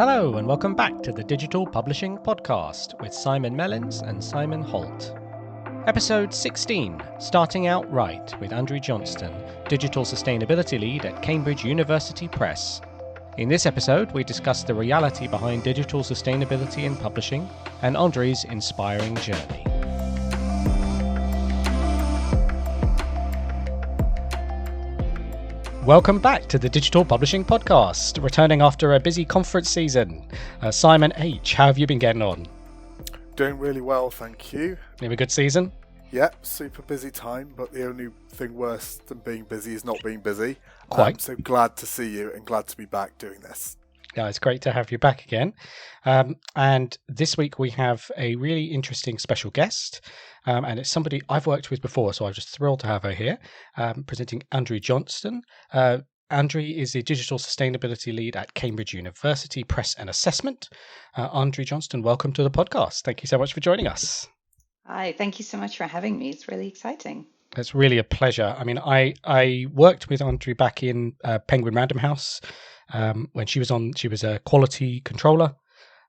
Hello and welcome back to the Digital Publishing Podcast with Simon Mellins and Simon Holt. Episode 16, Starting Out Right with Andri Johnston, Digital Sustainability Lead at Cambridge University Press. In this episode, we discuss the reality behind digital sustainability in publishing and Andri's inspiring journey. Welcome back to the Digital Publishing Podcast, returning after a busy conference season. Simon H., how have you been getting on? Doing really well, thank you. You have a good season? Yep, super busy time, but the only thing worse than being busy is not being busy. Quite. So glad to see you and glad to be back doing this. Yeah, it's great to have you back again. And this week we have a really interesting special guest, and it's somebody I've worked with before, so I'm just thrilled to have her here, presenting Andri Johnston. Andri is the Digital Sustainability Lead at Cambridge University Press and Assessment. Andri Johnston, welcome to the podcast. Thank you so much for joining us. Hi, thank you so much for having me. It's really exciting. It's really a pleasure. I mean, I worked with Andri back in Penguin Random House when she was a quality controller.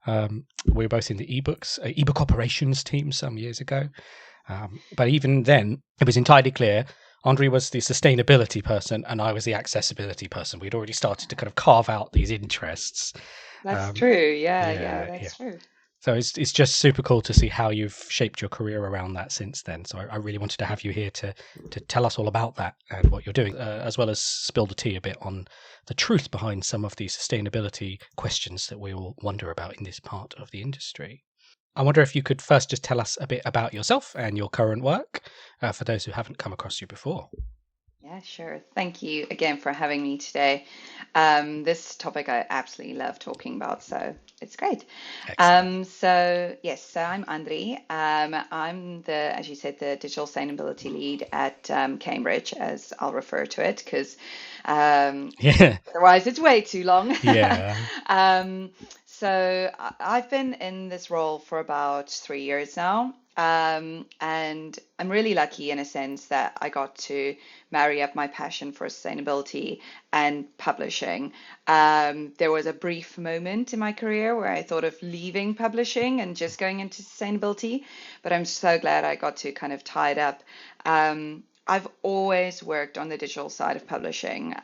We were both in the ebook operations team some years ago. But even then, it was entirely clear Andri was the sustainability person and I was the accessibility person. We'd already started to kind of carve out these interests. That's true. Yeah, that's true. So it's just super cool to see how you've shaped your career around that since then. So I really wanted to have you here to tell us all about that and what you're doing, as well as spill the tea a bit on the truth behind some of the sustainability questions that we all wonder about in this part of the industry. I wonder if you could first just tell us a bit about yourself and your current work for those who haven't come across you before. Yeah, sure. Thank you again for having me today. This topic I absolutely love talking about, so it's great. So I'm Andri. I'm as you said, the digital sustainability lead at Cambridge, as I'll refer to it, because otherwise it's way too long. Yeah. So I've been in this role for about 3 years now. And I'm really lucky in a sense that I got to marry up my passion for sustainability and publishing. There was a brief moment in my career where I thought of leaving publishing and just going into sustainability, but I'm so glad I got to kind of tie it up. I've always worked on the digital side of publishing.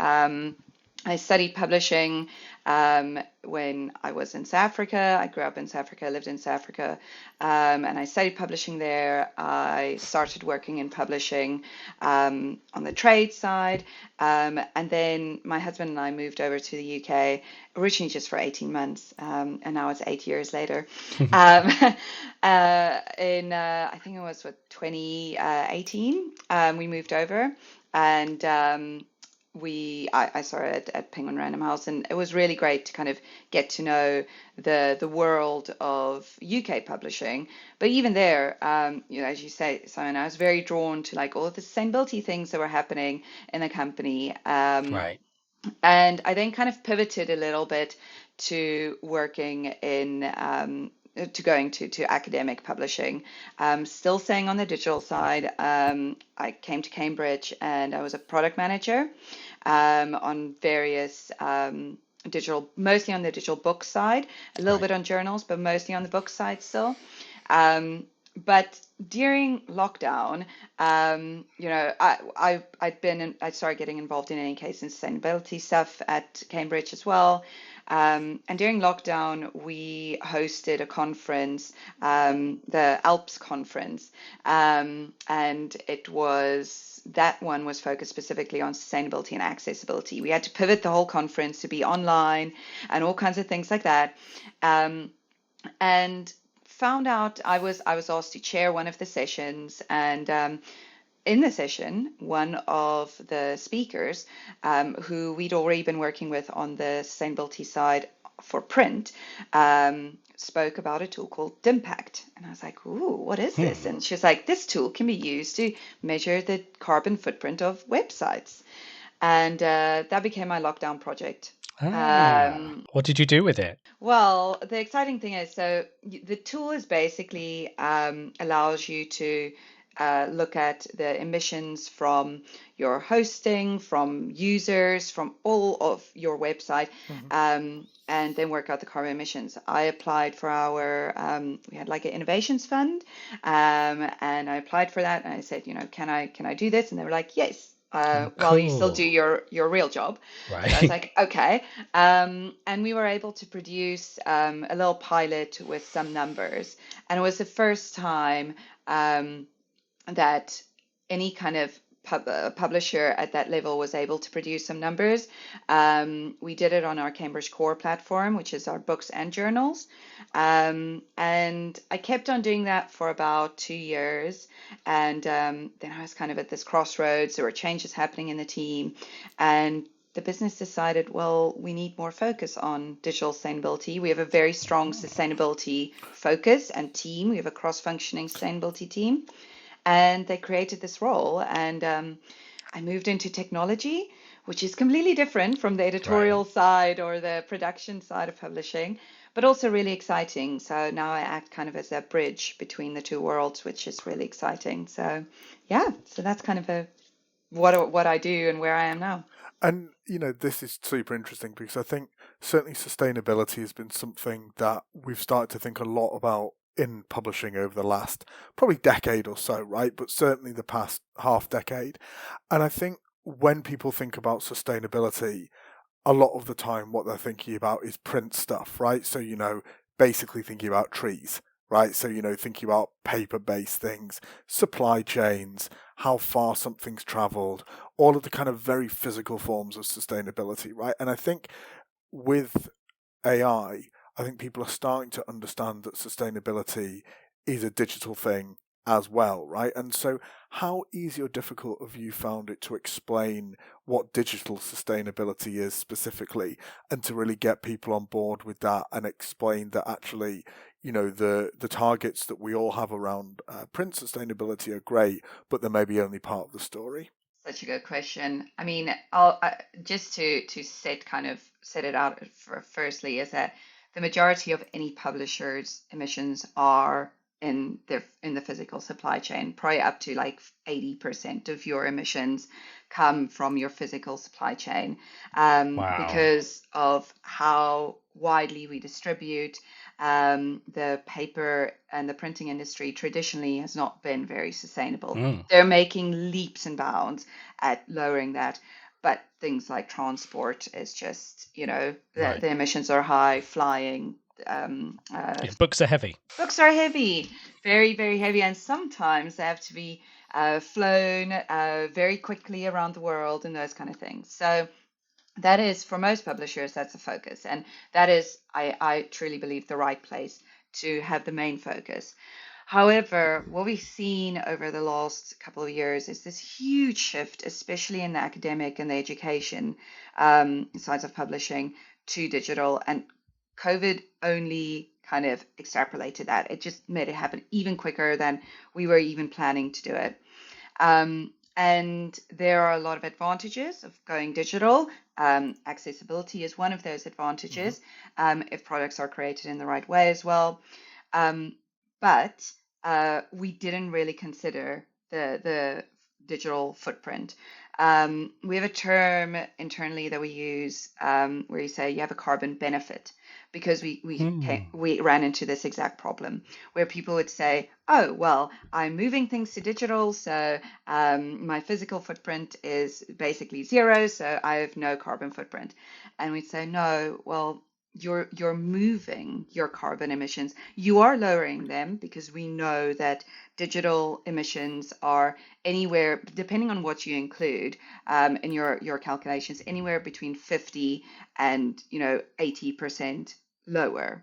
I studied publishing when I was in South Africa. I grew up in South Africa, lived in South Africa, and I studied publishing there. I started working in publishing on the trade side, and then my husband and I moved over to the UK, originally just for 18 months, and now it's 8 years later. I think it was 2018, we moved over, and I started at Penguin Random House, and it was really great to kind of get to know the world of UK publishing. But even there, as you say, Simon, I was very drawn to like all of the sustainability things that were happening in the company. Right. And I then kind of pivoted a little bit to working to going to academic publishing, still staying on the digital side. I came to Cambridge and I was a product manager on various mostly on the digital book side, a little bit on journals, but mostly on the book side still. But during lockdown, I started getting involved in any case in sustainability stuff at Cambridge as well. And during lockdown, we hosted a conference, the ALPS conference, and that one was focused specifically on sustainability and accessibility. We had to pivot the whole conference to be online and all kinds of things like that. And found out I was asked to chair one of the sessions, and in the session, one of the speakers, who we'd already been working with on the sustainability side for print, spoke about a tool called Dimpact. And I was like, ooh, what is this? And she was like, this tool can be used to measure the carbon footprint of websites. And that became my lockdown project. What did you do with it? Well, the exciting thing is, so the tool is basically allows you to look at the emissions from your hosting, from users, from all of your website, and then work out the carbon emissions. I applied for we had like an innovations fund, and I applied for that, and I said, can I do this? And they were like, yes. While you still do your real job. Right. So I was like, okay. And we were able to produce a little pilot with some numbers. And it was the first time that any kind of publisher at that level was able to produce some numbers. We did it on our Cambridge Core platform, which is our books and journals. And I kept on doing that for about 2 years. And then I was kind of at this crossroads. There were changes happening in the team. And the business decided, well, we need more focus on digital sustainability. We have a very strong sustainability focus and team. We have a cross-functioning sustainability team. And they created this role, and I moved into technology, which is completely different from the editorial side or the production side of publishing, but also really exciting. So now I act kind of as a bridge between the two worlds, which is really exciting. So yeah, so that's kind of what I do and where I am now. And, this is super interesting because I think certainly sustainability has been something that we've started to think a lot about in publishing over the last probably decade or so, right? But certainly the past half decade. And I think when people think about sustainability, a lot of the time what they're thinking about is print stuff, right? So, basically thinking about trees, right? So, thinking about paper-based things, supply chains, how far something's traveled, all of the kind of very physical forms of sustainability, right? And I think with AI, I think people are starting to understand that sustainability is a digital thing as well, right? And so how easy or difficult have you found it to explain what digital sustainability is specifically, and to really get people on board with that and explain that actually, the targets that we all have around print sustainability are great, but they're maybe only part of the story? Such a good question. I mean, just to set it out firstly is that the majority of any publisher's emissions are in the physical supply chain. Probably up to like 80% of your emissions come from your physical supply chain, because of how widely we distribute. The paper and the printing industry traditionally has not been very sustainable. They're making leaps and bounds at lowering that. But things like transport is just, the emissions are high, flying. Books are heavy. Books are heavy, very, very heavy. And sometimes they have to be flown very quickly around the world and those kind of things. So that is, for most publishers, that's a focus. And that is, I truly believe, the right place to have the main focus. However, what we've seen over the last couple of years is this huge shift, especially in the academic and the education sides of publishing, to digital. And COVID only kind of extrapolated that. It just made it happen even quicker than we were even planning to do it. And there are a lot of advantages of going digital. Accessibility is one of those advantages, if products are created in the right way as well. But we didn't really consider the digital footprint. We have a term internally that we use where you say you have a carbon benefit, because we ran into this exact problem where people would say, oh, well, I'm moving things to digital, so my physical footprint is basically zero, so I have no carbon footprint. And we'd say, no, well, you're moving your carbon emissions. You are lowering them, because we know that digital emissions are anywhere, depending on what you include in your calculations, anywhere between 50 and 80% lower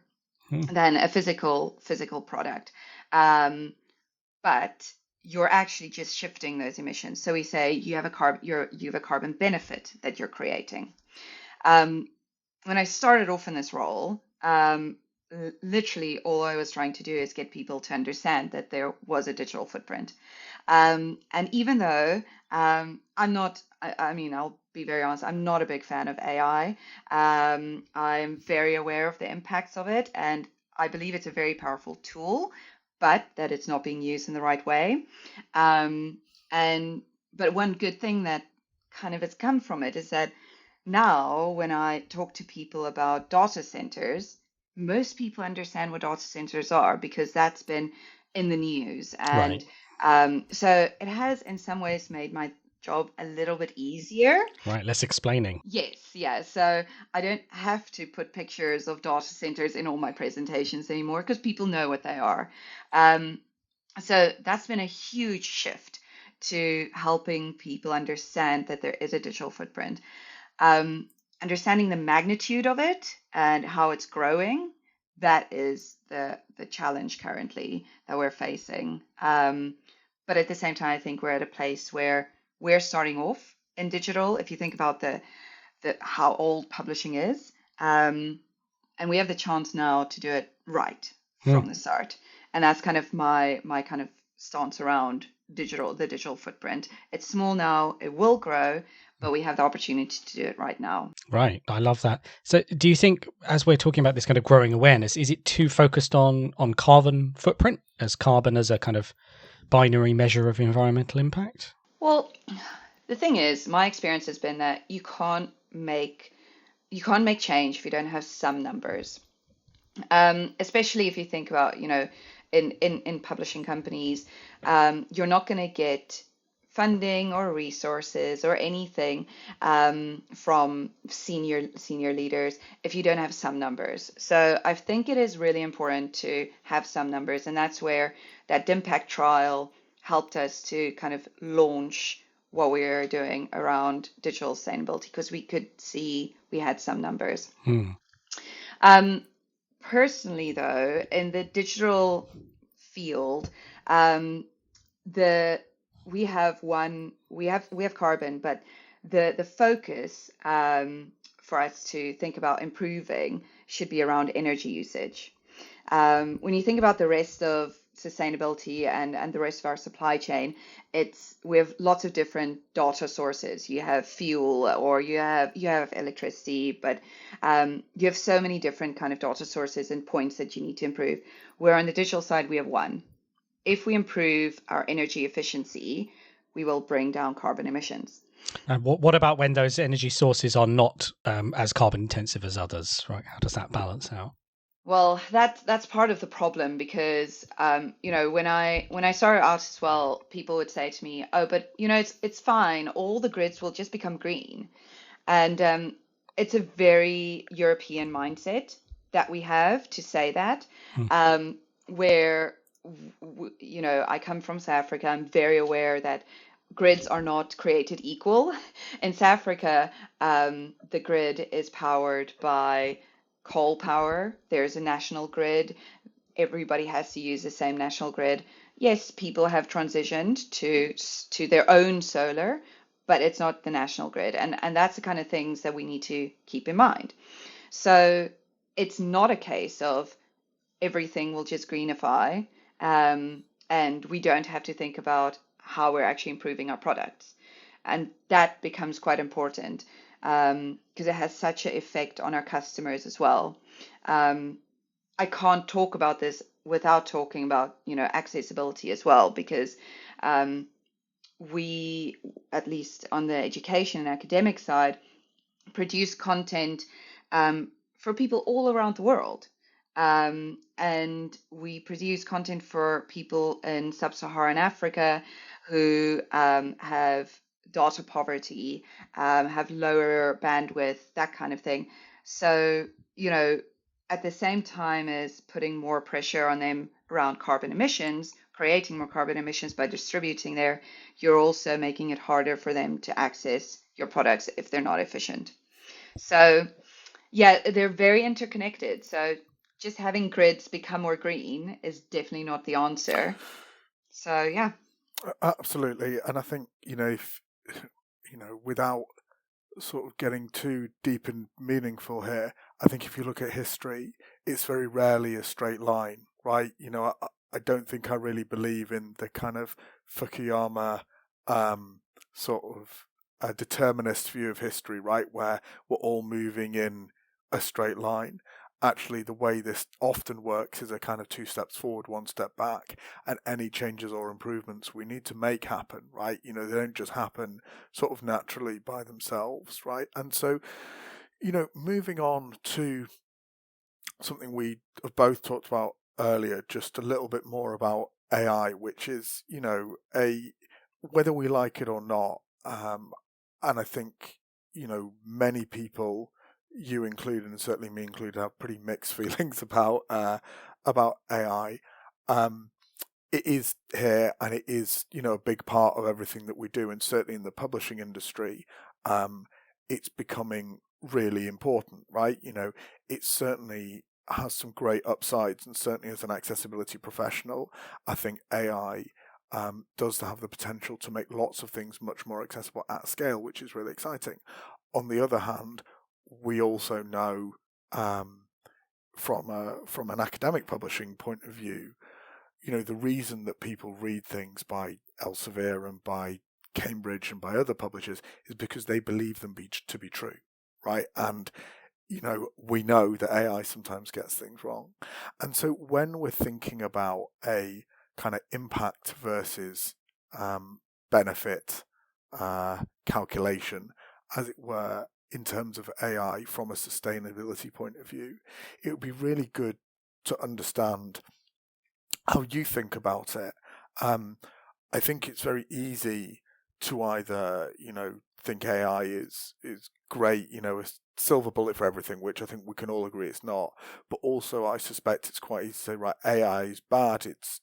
than a physical product. But you're actually just shifting those emissions. So we say you have a carbon benefit that you're creating. When I started off in this role, literally all I was trying to do is get people to understand that there was a digital footprint. And even though I'm not, I'll be very honest, I'm not a big fan of AI. I'm very aware of the impacts of it, and I believe it's a very powerful tool. but that it's not being used in the right way. Um, and but one good thing that kind of has come from it is that now when I talk to people about data centers, most people understand what data centers are because that's been in the news. Right. And so it has in some ways made my job a little bit easier. Right. Less explaining. Yes, yeah. So I don't have to put pictures of data centers in all my presentations anymore because people know what they are. Um, so that's been a huge shift to helping people understand that there is a digital footprint. Understanding the magnitude of it and how it's growing, that is the challenge currently that we're facing. But at the same time, I think we're at a place where we're starting off in digital. If you think about the how old publishing is, and we have the chance now to do it right from the start. And that's kind of my kind of stance around the digital footprint. It's small now, it will grow, but we have the opportunity to do it right now. Right. I love that. So do you think, as we're talking about this kind of growing awareness, is it too focused on carbon footprint, as carbon as a kind of binary measure of environmental impact? Well, the thing is, my experience has been that you can't make change if you don't have some numbers. Especially if you think about, in publishing companies, you're not going to get funding or resources or anything from senior leaders if you don't have some numbers. So I think it is really important to have some numbers, and that's where that DIMPACT trial helped us to kind of launch what we were doing around digital sustainability because we could see we had some numbers. Personally, though, in the digital field, the we have carbon, but the focus for us to think about improving should be around energy usage. When you think about the rest of sustainability and the rest of our supply chain, we have lots of different data sources. You have fuel or you have electricity, but you have so many different kind of data sources and points that you need to improve. Where on the digital side, we have one. If we improve our energy efficiency, we will bring down carbon emissions. And what about when those energy sources are not as carbon intensive as others? Right? How does that balance out? Well, that's part of the problem because when I started out as well, people would say to me, "Oh, but it's fine. All the grids will just become green," and it's a very European mindset that we have to say that. Where I come from South Africa, I'm very aware that grids are not created equal. In South Africa, the grid is powered by coal power. There's a national grid. Everybody has to use the same national grid. Yes, people have transitioned to their own solar, but it's not the national grid. And that's the kind of things that we need to keep in mind. So it's not a case of everything will just greenify, and we don't have to think about how we're actually improving our products. And that becomes quite important because it has such an effect on our customers as well. I can't talk about this without talking about accessibility as well, because we, at least on the education and academic side, produce content for people all around the world. And we produce content for people in sub-Saharan Africa who have data poverty, have lower bandwidth, that kind of thing. So, at the same time as putting more pressure on them around carbon emissions, creating more carbon emissions by distributing there, you're also making it harder for them to access your products if they're not efficient. So, yeah, they're very interconnected. So just having grids become more green is definitely not the answer. So, yeah. Absolutely. And I think, if, without sort of getting too deep and meaningful here, I think if you look at history, it's very rarely a straight line, right? I don't think I really believe in the kind of Fukuyama sort of a determinist view of history, right, where we're all moving in a straight line. actually the way this often works is a kind of 2 steps forward, 1 step back, and any changes or improvements we need to make happen, right? They don't just happen sort of naturally by themselves, right? And so, moving on to something we have both talked about earlier, just a little bit more about AI, which is, whether we like it or not, and I think, many people, you included, and certainly me included, have pretty mixed feelings about AI. It is here, and it is, a big part of everything that we do, and certainly in the publishing industry, it's becoming really important, right? It certainly has some great upsides, and certainly as an accessibility professional, I think AI does have the potential to make lots of things much more accessible at scale, which is really exciting. On the other hand, we also know from an academic publishing point of view, the reason that people read things by Elsevier and by Cambridge and by other publishers is because they believe them to be true, right? And we know that AI sometimes gets things wrong. And so when we're thinking about a kind of impact versus benefit calculation, as it were, in terms of AI from a sustainability point of view, it would be really good to understand how you think about it. I think it's very easy to either, think AI is great, a silver bullet for everything, which I think we can all agree it's not. But also, I suspect it's quite easy to say, right, AI is bad. It's,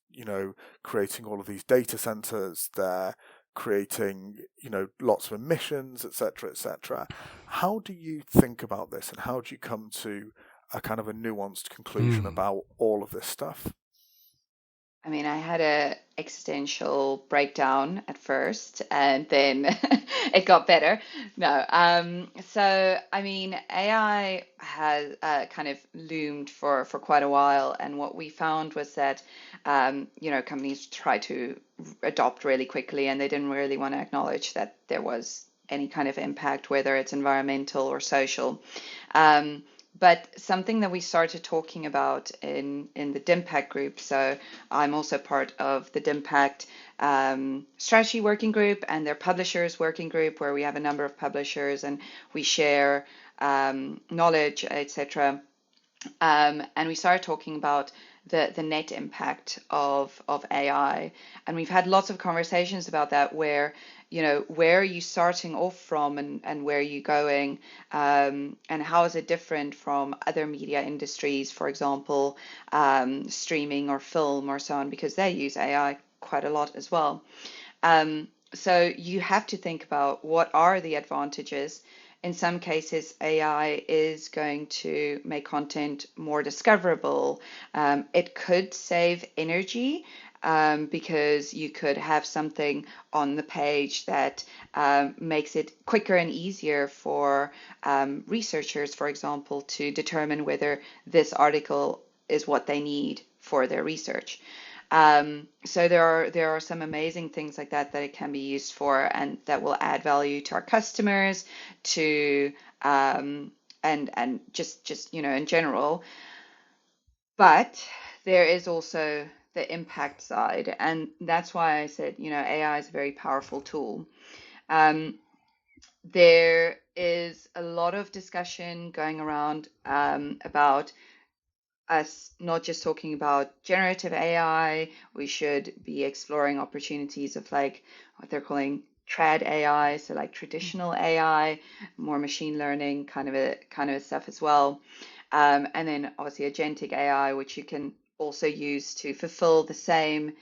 creating all of these data centers. They're creating, lots of emissions, etc., etc. How do you think about this, and how do you come to a kind of a nuanced conclusion about all of this stuff? I mean, I had a existential breakdown at first, and then it got better. No, so I mean, AI has kind of loomed for quite a while, and what we found was that companies try to adopt really quickly, and they didn't really want to acknowledge that there was any kind of impact, whether it's environmental or social. But something that we started talking about in the DIMPACT group, so I'm also part of the DIMPACT strategy working group and their publishers working group, where we have a number of publishers and we share knowledge, etc. And we started talking about the net impact of AI. And we've had lots of conversations about that, where where are you starting off from, and where are you going, and how is it different from other media industries, for example, streaming or film or so on, because they use AI quite a lot as well. So you have to think about what are the advantages. In some cases, AI is going to make content more discoverable. It could save energy, because you could have something on the page that makes it quicker and easier for researchers, for example, to determine whether this article is what they need for their research. So there are some amazing things like that it can be used for, and that will add value to our customers, to and just in general. But there is also the impact side, and that's why I said AI is a very powerful tool. There is a lot of discussion going around about us not just talking about generative AI. We should be exploring opportunities of like what they're calling trad AI, so like traditional AI, more machine learning kind of stuff as well. And then obviously agentic AI, which you can also use to fulfill the same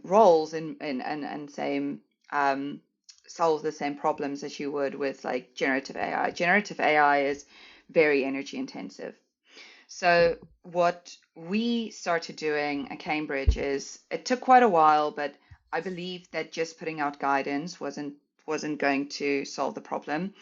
roles and same solve the same problems as you would with like generative AI. Generative AI is very energy intensive. So what we started doing at Cambridge is, it took quite a while, but I believe that just putting out guidance wasn't going to solve the problem.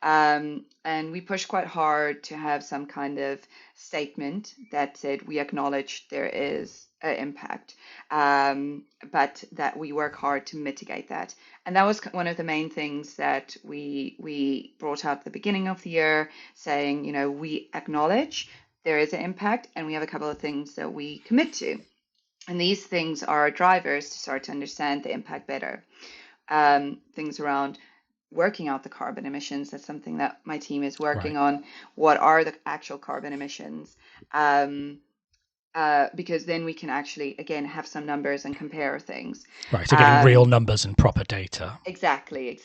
And we pushed quite hard to have some kind of statement that said we acknowledge there is an impact, but that we work hard to mitigate that. And that was one of the main things that we brought out at the beginning of the year, saying, we acknowledge there is an impact, and we have a couple of things that we commit to. And these things are drivers to start to understand the impact better. Things around working out the carbon emissions. That's something that my team is working on. What are the actual carbon emissions? Because then we can actually, again, have some numbers and compare things. Right, so getting real numbers and proper data. Exactly.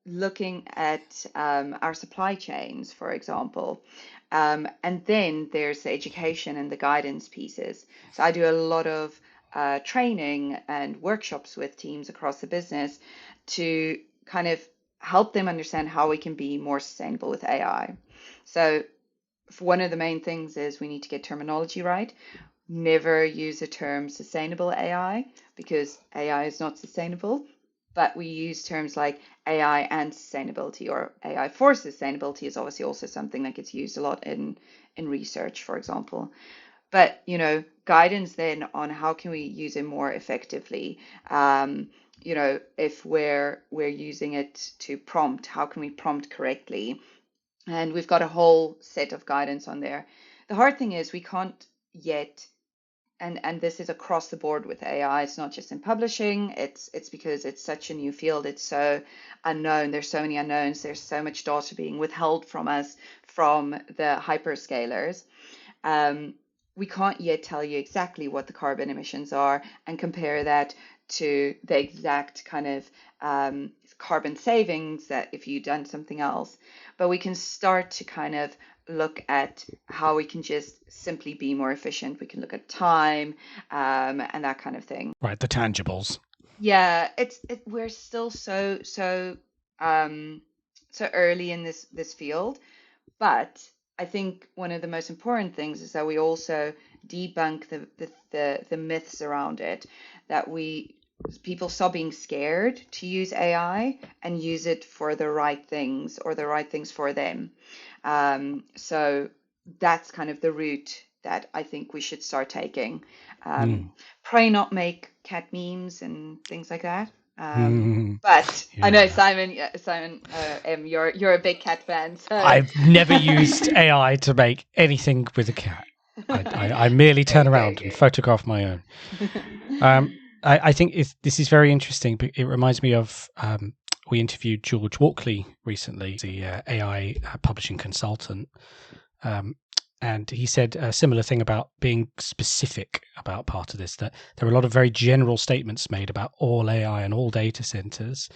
Looking at our supply chains, for example. And then there's the education and the guidance pieces. So I do a lot of training and workshops with teams across the business to kind of help them understand how we can be more sustainable with AI. So one of the main things is we need to get terminology right. Never use the term sustainable AI, because AI is not sustainable, but we use terms like AI and sustainability, or AI for sustainability is obviously also something that gets used a lot in research, for example. But, guidance then on how can we use it more effectively. If we're using it to prompt, how can we prompt correctly? And we've got a whole set of guidance on there. The hard thing is we can't yet, and this is across the board with AI. It's not just in publishing. It's because it's such a new field. It's so unknown. There's so many unknowns. There's so much data being withheld from us from the hyperscalers. We can't yet tell you exactly what the carbon emissions are and compare that to the exact kind of carbon savings that if you've done something else. But we can start to kind of look at how we can just simply be more efficient. We can look at time and that kind of thing. Right, the tangibles. Yeah, we're still so early in this field, but I think one of the most important things is that we also debunk the myths around it, that people stop being scared to use AI and use it for the right things, or the right things for them. So that's kind of the route that I think we should start taking. Probably not make cat memes and things like that. But yeah. I know Simon, you're a big cat fan. So I've never used AI to make anything with a cat. I merely turn around and photograph my own. I think this is very interesting. But it reminds me of we interviewed George Walkley recently, the AI publishing consultant, and he said a similar thing about being specific about part of this, that there are a lot of very general statements made about all AI and all data centers,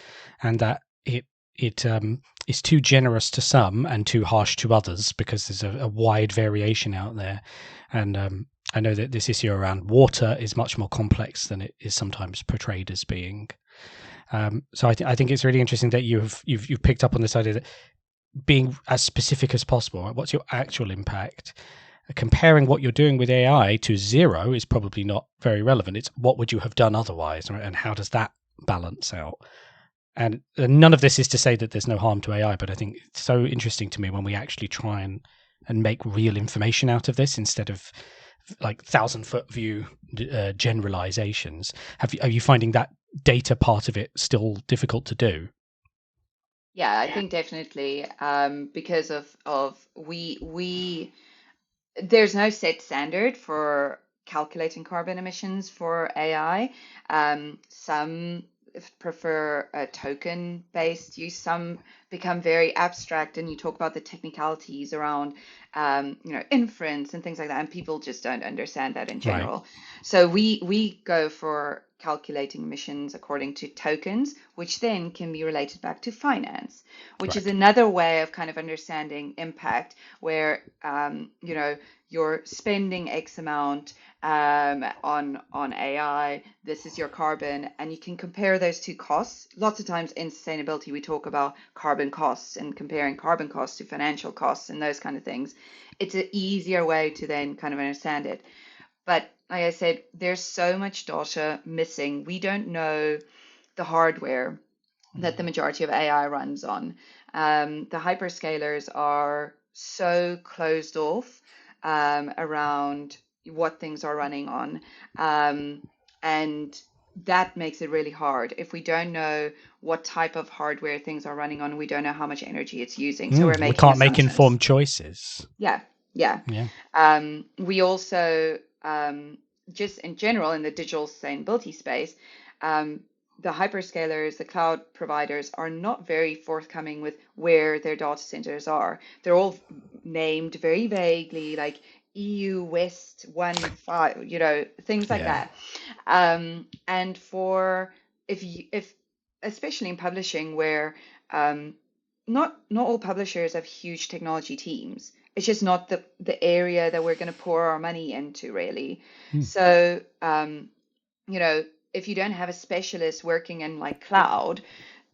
and that it is too generous to some and too harsh to others, because there's a wide variation out there. And I know that this issue around water is much more complex than it is sometimes portrayed as being. So I think it's really interesting that you've picked up on this idea that being as specific as possible. Right? What's your actual impact? Comparing what you're doing with AI to zero is probably not very relevant. It's what would you have done otherwise, right? And how does that balance out? And none of this is to say that there's no harm to AI, but I think it's so interesting to me when we actually try and make real information out of this instead of like 1,000-foot view generalizations. Are you finding that data part of it still difficult to do? Yeah, I think definitely because of we there's no set standard for calculating carbon emissions for AI. Some prefer a token-based use. Some become very abstract, and you talk about the technicalities around, inference and things like that, and people just don't understand that in general. Right. So we go for calculating emissions according to tokens, which then can be related back to finance, which Correct. Is another way of kind of understanding impact, where you're spending X amount on AI, this is your carbon, and you can compare those two costs. Lots of times in sustainability, we talk about carbon costs and comparing carbon costs to financial costs and those kind of things. It's an easier way to then kind of understand it. But like I said, there's so much data missing. We don't know the hardware that the majority of AI runs on. The hyperscalers are so closed off around what things are running on. And that makes it really hard. If we don't know what type of hardware things are running on, we don't know how much energy it's using. So we can't make informed choices. Yeah, Yeah. Yeah. We also, just in general, in the digital sustainability space, the hyperscalers, the cloud providers are not very forthcoming with where their data centers are. They're all named very vaguely, like EU West 1 5, things like Yeah. that. And for if especially in publishing, where not all publishers have huge technology teams. It's just not the area that we're going to pour our money into, really. Hmm. So, if you don't have a specialist working in like cloud,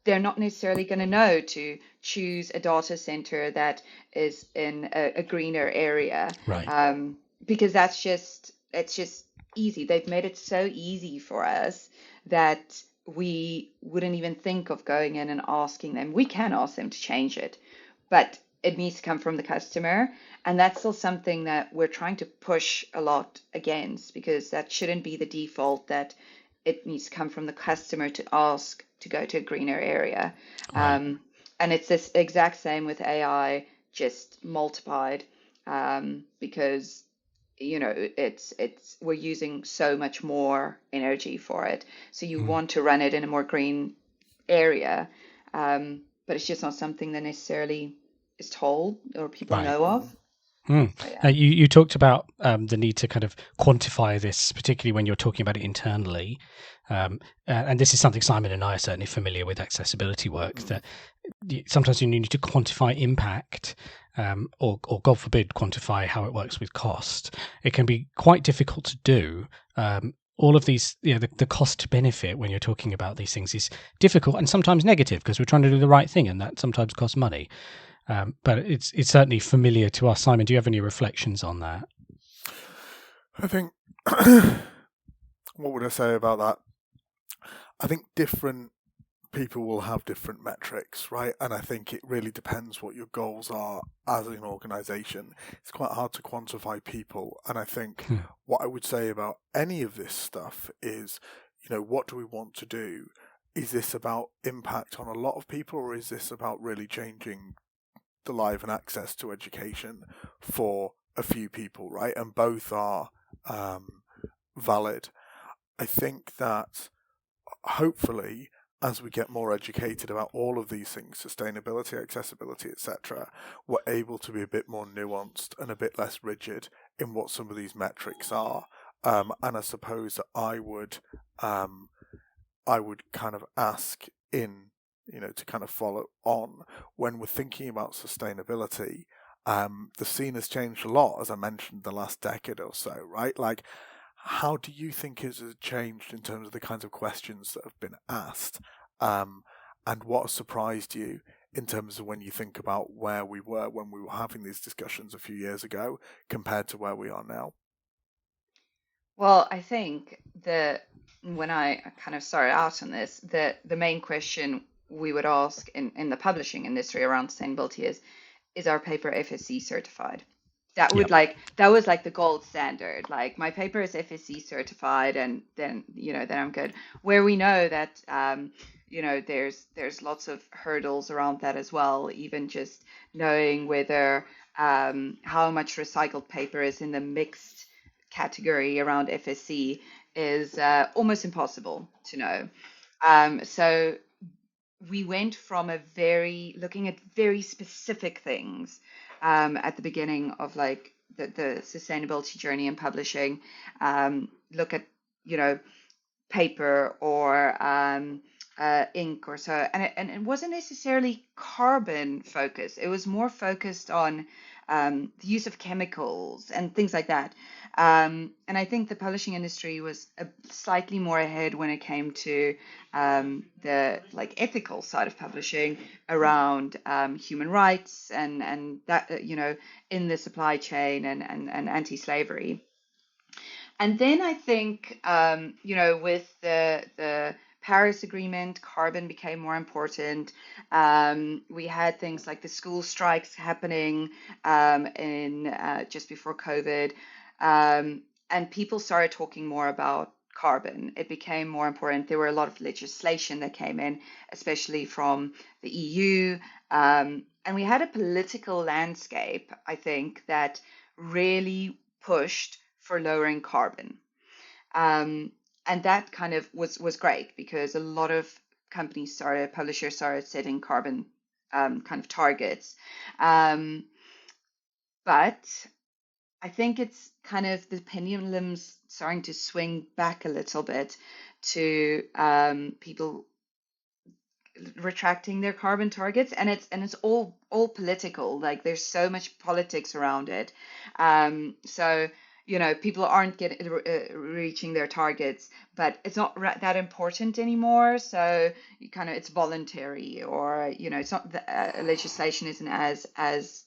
they're not necessarily going to know to choose a data center that is in a greener area, Right. because it's just easy. They've made it so easy for us that we wouldn't even think of going in and asking them. We can ask them to change it, but it needs to come from the customer. And that's still something that we're trying to push a lot against, because that shouldn't be the default, that it needs to come from the customer to ask to go to a greener area. Right. And it's this exact same with AI, just multiplied, because it's we're using so much more energy for it. So you Hmm. want to run it in a more green area, but it's just not something that necessarily is told or people Right. know of. Hmm. So, yeah. You talked about the need to kind of quantify this, particularly when you're talking about it internally. And this is something Simon and I are certainly familiar with accessibility work, that sometimes you need to quantify impact, or God forbid, quantify how it works with cost. It can be quite difficult to do. All of these, the cost to benefit when you're talking about these things is difficult and sometimes negative, because we're trying to do the right thing, and that sometimes costs money. But it's certainly familiar to us. Simon, do you have any reflections on that? I think, what would I say about that? I think different people will have different metrics, right? And I think it really depends what your goals are as an organization. It's quite hard to quantify people. And I think what I would say about any of this stuff is, what do we want to do? Is this about impact on a lot of people, or is this about really changing the life and access to education for a few people, right? And both are valid. I think that hopefully, as we get more educated about all of these things, sustainability, accessibility, etc., we're able to be a bit more nuanced and a bit less rigid in what some of these metrics are. And I suppose that I would kind of ask to kind of follow on, when we're thinking about sustainability, the scene has changed a lot, as I mentioned, the last decade or so, right? Like, how do you think it has changed in terms of the kinds of questions that have been asked? And what has surprised you in terms of when you think about where we were when we were having these discussions a few years ago compared to where we are now? Well, I think that when I kind of started out on this, the main question we would ask in the publishing industry around sustainability is our paper FSC certified? Yeah. That was like the gold standard. Like, my paper is FSC certified, and then I'm good. Where we know that there's lots of hurdles around that as well. Even just knowing whether how much recycled paper is in the mixed category around FSC is almost impossible to know. So we went from looking at very specific things at the beginning of like the sustainability journey in publishing. Look at paper or ink or so, and it wasn't necessarily carbon focused. It was more focused on the use of chemicals and things like that. And I think the publishing industry was slightly more ahead when it came to the like ethical side of publishing around human rights and that in the supply chain and anti-slavery. And then I think with the Paris Agreement, carbon became more important. We had things like the school strikes happening in just before COVID, and people started talking more about carbon. It became more important. There were a lot of legislation that came in, especially from the EU, and we had a political landscape, I think, that really pushed for lowering carbon. And that kind of was great because a lot of publishers started setting carbon kind of targets. But I think it's kind of the pendulum's starting to swing back a little bit to people retracting their carbon targets, and it's all political. Like there's so much politics around it. So people aren't getting reaching their targets, but it's not that important anymore. So it's voluntary, or it's not the legislation isn't as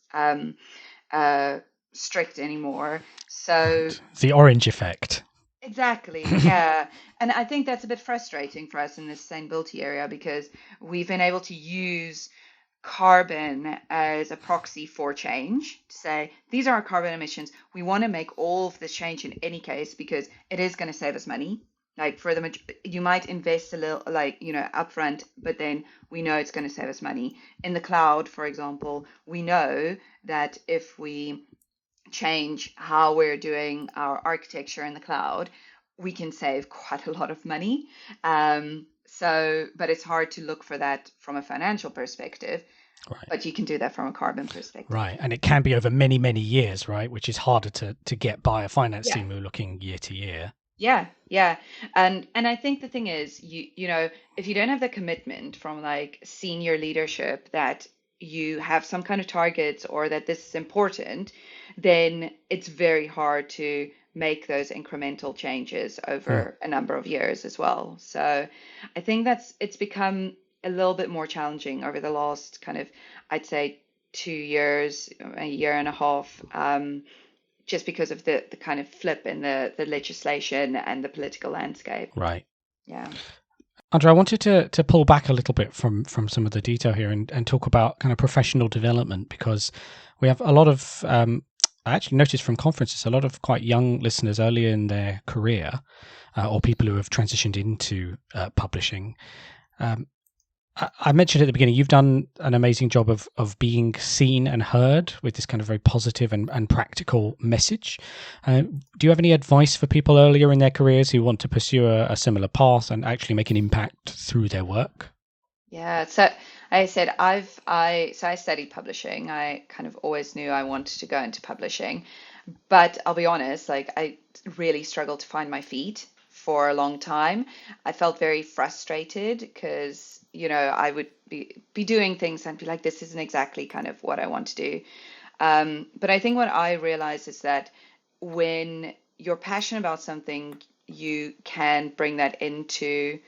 strict anymore. So the orange effect. exactly, yeah. And I think that's a bit frustrating for us in the sustainability area because we've been able to use carbon as a proxy for change to say these are our carbon emissions. We want to make all of this change in any case because it is going to save us money. Like you might invest a little, like upfront, but then we know it's going to save us money. In the cloud, for example, we know that if we change how we're doing our architecture in the cloud, we can save quite a lot of money. But it's hard to look for that from a financial perspective. Right. But you can do that from a carbon perspective. Right. And it can be over many, many years, right? Which is harder to get by a finance team who are looking year to year. Yeah. And I think the thing is, if you don't have the commitment from like senior leadership that you have some kind of targets or that this is important, then it's very hard to make those incremental changes over a number of years as well. So I think it's become a little bit more challenging over the last kind of, I'd say, 2 years, a year and a half, just because of the kind of flip in the legislation and the political landscape. Right. Yeah. Andri, I wanted to pull back a little bit from some of the detail here and talk about kind of professional development, because we have a lot of, I actually noticed from conferences, a lot of quite young listeners earlier in their career, or people who have transitioned into publishing. I mentioned at the beginning, you've done an amazing job of being seen and heard with this kind of very positive and practical message. Do you have any advice for people earlier in their careers who want to pursue a similar path and actually make an impact through their work? Yeah, so I said I studied publishing. I kind of always knew I wanted to go into publishing, but I'll be honest, like I really struggled to find my feet for a long time. I felt very frustrated because I would be doing things and be like, this isn't exactly kind of what I want to do. But I think what I realized is that when you're passionate about something, you can bring that into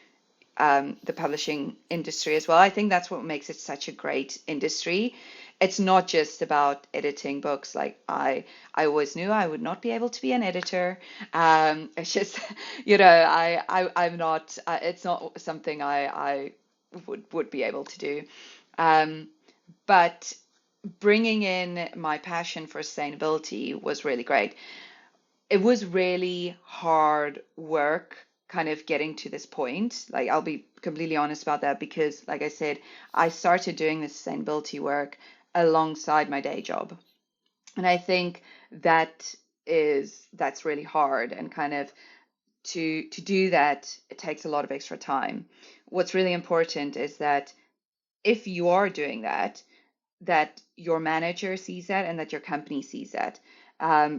the publishing industry as well. I think that's what makes it such a great industry. It's not just about editing books. Like I always knew I would not be able to be an editor. It's just, I'm not. It's not something I would be able to do. But bringing in my passion for sustainability was really great. It was really hard work kind of getting to this point. Like I'll be completely honest about that because like I said, I started doing this sustainability work alongside my day job. And I think that's really hard, and kind of to do that, it takes a lot of extra time. What's really important is that if you are doing that, that your manager sees that and that your company sees that.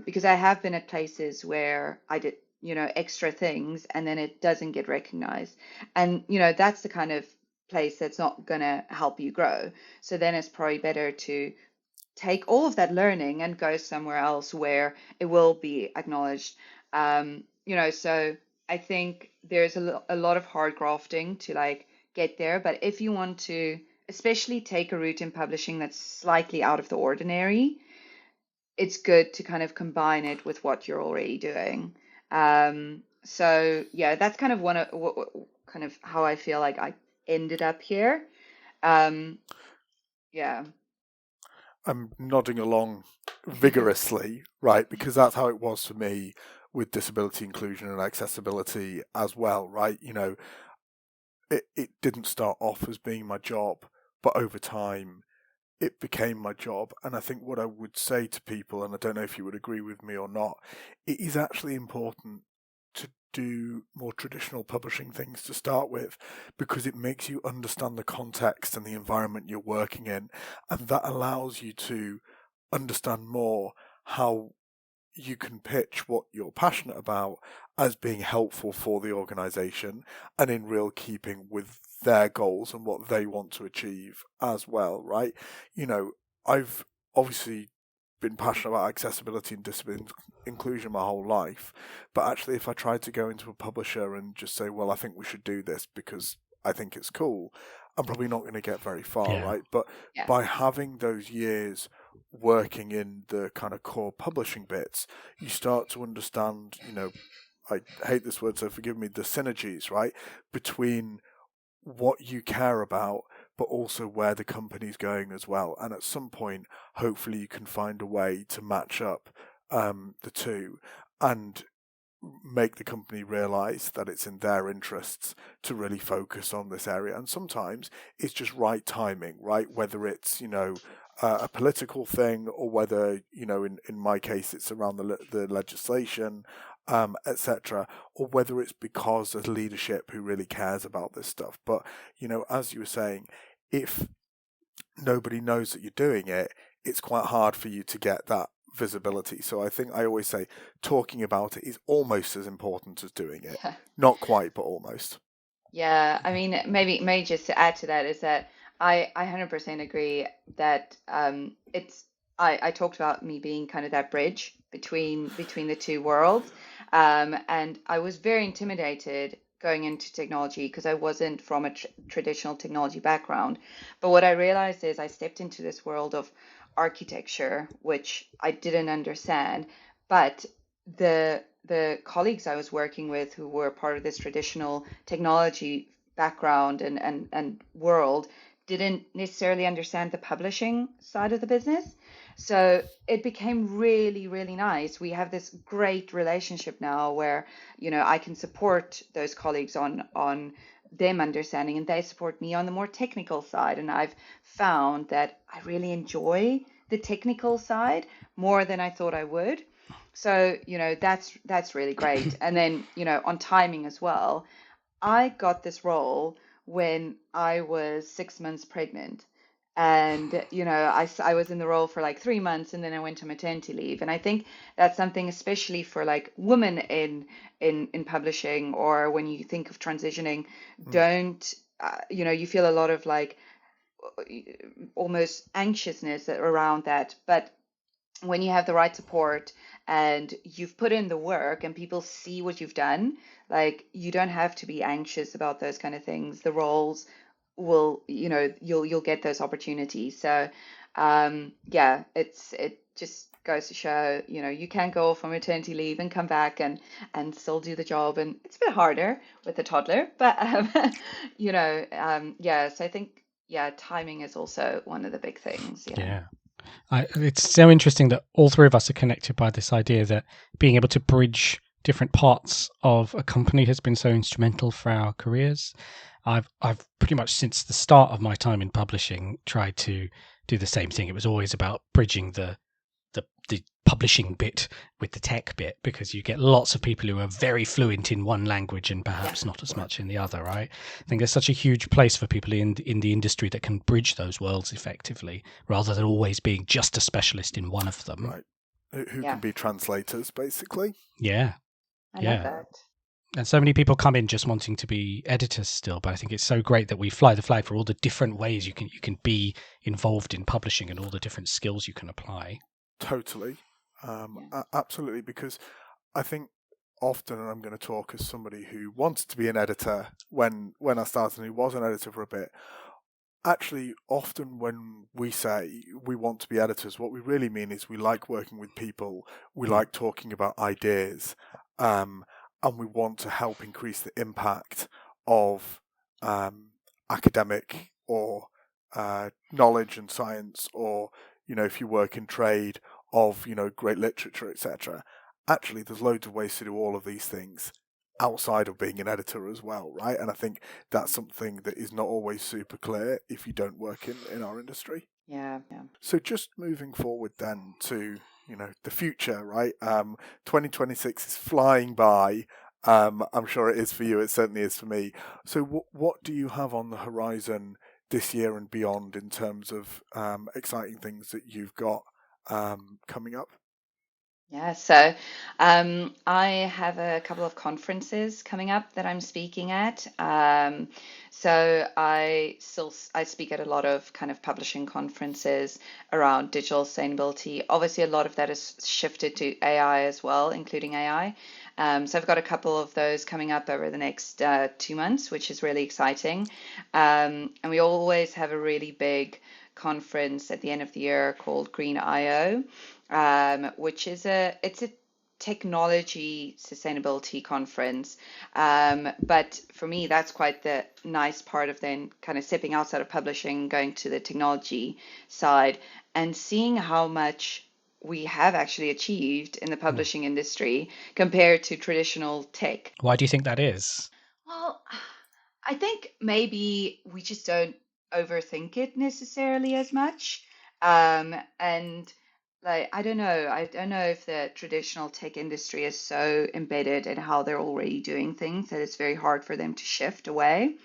Because I have been at places where I did, extra things and then it doesn't get recognized. And, that's the kind of place that's not going to help you grow. So then it's probably better to take all of that learning and go somewhere else where it will be acknowledged. So I think there's a lot of hard grafting to like get there. But if you want to, especially take a route in publishing that's slightly out of the ordinary, it's good to kind of combine it with what you're already doing. So yeah, that's kind of kind of how I feel like I ended up here. Yeah. I'm nodding along vigorously, right? Because that's how it was for me with disability inclusion and accessibility as well, right? It didn't start off as being my job, but over time it became my job. And I think what I would say to people, and I don't know if you would agree with me or not, it is actually important to do more traditional publishing things to start with, because it makes you understand the context and the environment you're working in, and that allows you to understand more how you can pitch what you're passionate about as being helpful for the organization and in real keeping with their goals and what they want to achieve as well, right? I've obviously been passionate about accessibility and disability inclusion my whole life, but actually if I tried to go into a publisher and just say, well, I think we should do this because I think it's cool, I'm probably not going to get very far, right? But by having those years working in the kind of core publishing bits, you start to understand, I hate this word, so forgive me, the synergies, right, between what you care about, but also where the company's going as well. And at some point, hopefully you can find a way to match up the two and make the company realize that it's in their interests to really focus on this area. And sometimes it's just right timing, right? Whether it's, a political thing, or whether, in my case, it's around the legislation, etc., or whether it's because there's leadership who really cares about this stuff. But, as you were saying, if nobody knows that you're doing it, it's quite hard for you to get that visibility. So I think I always say talking about it is almost as important as doing it. Yeah. Not quite, but almost. Yeah, I mean, maybe just to add to that is that I 100% agree that I talked about me being kind of that bridge between the two worlds, and I was very intimidated going into technology because I wasn't from a traditional technology background. But what I realized is I stepped into this world of architecture, which I didn't understand, but the colleagues I was working with who were part of this traditional technology background and world didn't necessarily understand the publishing side of the business. So it became really, really nice. We have this great relationship now where, I can support those colleagues on them understanding, and they support me on the more technical side. And I've found that I really enjoy the technical side more than I thought I would. So, that's really great. And then, on timing as well, I got this role when I was 6 months pregnant. And, I was in the role for like 3 months, and then I went to maternity leave. And I think that's something, especially for like women in publishing, or when you think of transitioning, don't, you feel a lot of like almost anxiousness around that. But when you have the right support and you've put in the work and people see what you've done, like you don't have to be anxious about those kind of things. The roles will, you'll get those opportunities. So, it just goes to show, you can go off on maternity leave and come back and still do the job. And it's a bit harder with a toddler, but, so I think, timing is also one of the big things. Yeah. It's so interesting that all three of us are connected by this idea that being able to bridge different parts of a company has been so instrumental for our careers. I've pretty much since the start of my time in publishing tried to do the same thing. It was always about bridging the publishing bit with the tech bit, because you get lots of people who are very fluent in one language and perhaps not as much in the other, right? I think there's such a huge place for people in the industry that can bridge those worlds effectively, rather than always being just a specialist in one of them. Right. Who can be translators, basically. Yeah. I love that. And so many people come in just wanting to be editors still, but I think it's so great that we fly the flag for all the different ways you can be involved in publishing and all the different skills you can apply. Totally. Absolutely, because I think often, and I'm going to talk as somebody who wanted to be an editor when I started, and who was an editor for a bit. Actually, often when we say we want to be editors, what we really mean is we like working with people, we like talking about ideas, and we want to help increase the impact of academic or knowledge and science, or if you work in trade, of great literature, etc. Actually, there's loads of ways to do all of these things outside of being an editor as well, right? And I think that's something that is not always super clear if you don't work in our industry. Yeah. So just moving forward then to, the future, right? 2026 is flying by. I'm sure it is for you. It certainly is for me. So what do you have on the horizon this year and beyond in terms of exciting things that you've got coming up? Yeah, so I have a couple of conferences coming up that I'm speaking at. So I speak at a lot of kind of publishing conferences around digital sustainability. Obviously, a lot of that has shifted to AI as well, including AI. So I've got a couple of those coming up over the next 2 months, which is really exciting. And we always have a really big conference at the end of the year called Green IO, which is it's a technology sustainability conference. But for me, that's quite the nice part of then kind of stepping outside of publishing, going to the technology side and seeing how much we have actually achieved in the publishing industry compared to traditional tech. Why do you think that is? Well, I think maybe we just don't overthink it necessarily as much. And like, I don't know. I don't know if the traditional tech industry is so embedded in how they're already doing things that it's very hard for them to shift away.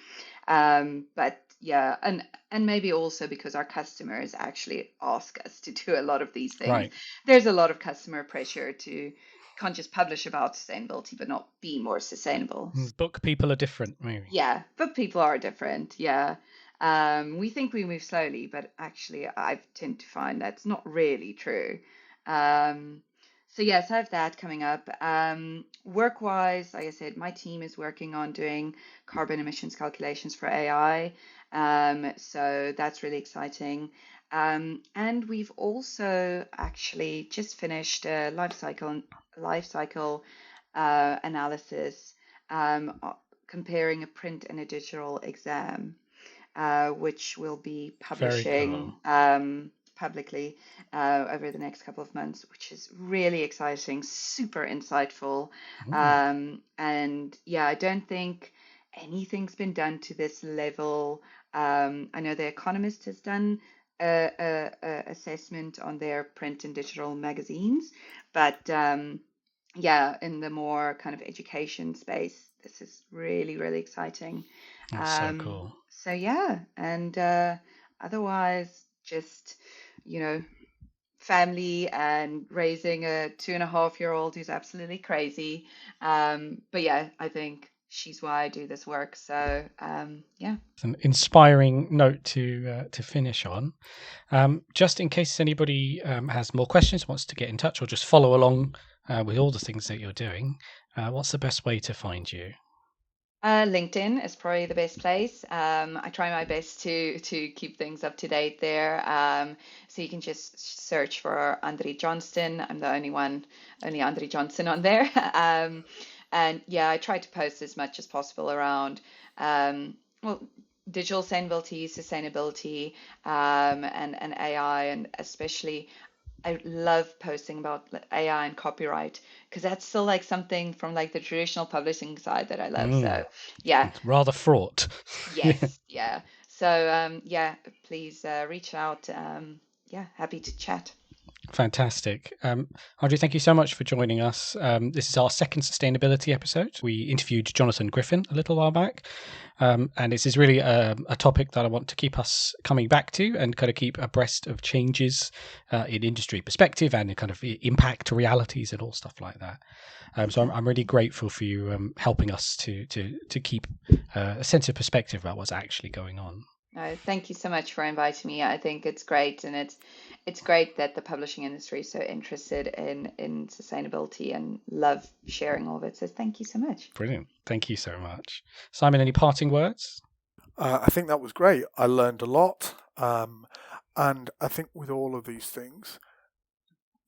But yeah, and maybe also because our customers actually ask us to do a lot of these things. Right. There's a lot of customer pressure to can't just publish about sustainability, but not be more sustainable. Book people are different, maybe. Yeah, but people are different. Yeah. We think we move slowly, but actually, I tend to find that's not really true. Um, so yes, I have that coming up. Work-wise, like I said, my team is working on doing carbon emissions calculations for AI. So that's really exciting. And we've also actually just finished a life cycle analysis, comparing a print and a digital exam, which we'll be Very publishing cool. publicly over the next couple of months, which is really exciting, super insightful. And yeah, I don't think anything's been done to this level. I know The Economist has done a assessment on their print and digital magazines, but yeah, in the more kind of education space, this is really, really exciting. That's so cool. So yeah, and otherwise, just, family and raising a 2.5-year-old who's absolutely crazy. But yeah, I think she's why I do this work. So yeah. It's an inspiring note to finish on. Just in case anybody has more questions, wants to get in touch, or just follow along with all the things that you're doing, what's the best way to find you? LinkedIn is probably the best place. I try my best to keep things up to date there. So you can just search for Andri Johnston. I'm the only Andri Johnston on there. And yeah, I try to post as much as possible around well, digital sustainability, and AI, and especially I love posting about AI and copyright because that's still like something from like the traditional publishing side that I love. So yeah, It's rather fraught. yes, yeah. So yeah, please reach out. Yeah, happy to chat. Fantastic. Andri, thank you so much for joining us. This is our second sustainability episode. We interviewed Jonathan Griffin a little while back. And this is really a topic that I want to keep us coming back to and kind of keep abreast of changes in industry perspective and in kind of impact realities and all stuff like that. So I'm really grateful for you helping us to keep a sense of perspective about what's actually going on. No, thank you so much for inviting me. I think it's great, and it's great that the publishing industry is so interested in sustainability and love sharing all of it. So thank you so much. Brilliant. Thank you so much. Simon, any parting words? I think that was great. I learned a lot. And I think with all of these things,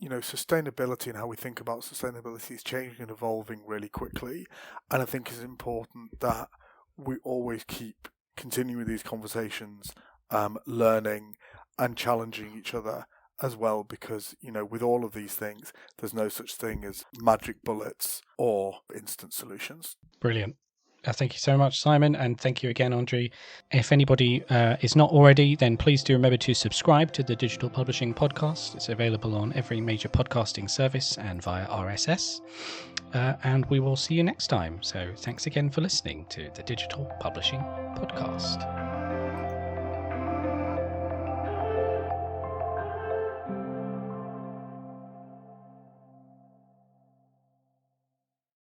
sustainability and how we think about sustainability is changing and evolving really quickly. And I think it's important that we always keep continuing these conversations, learning and challenging each other as well, because, with all of these things, there's no such thing as magic bullets or instant solutions. Brilliant. Thank you so much, Simon, and thank you again, Andri. If anybody is not already, then please do remember to subscribe to the Digital Publishing Podcast. It's available on every major podcasting service and via RSS. And we will see you next time. So thanks again for listening to the Digital Publishing Podcast.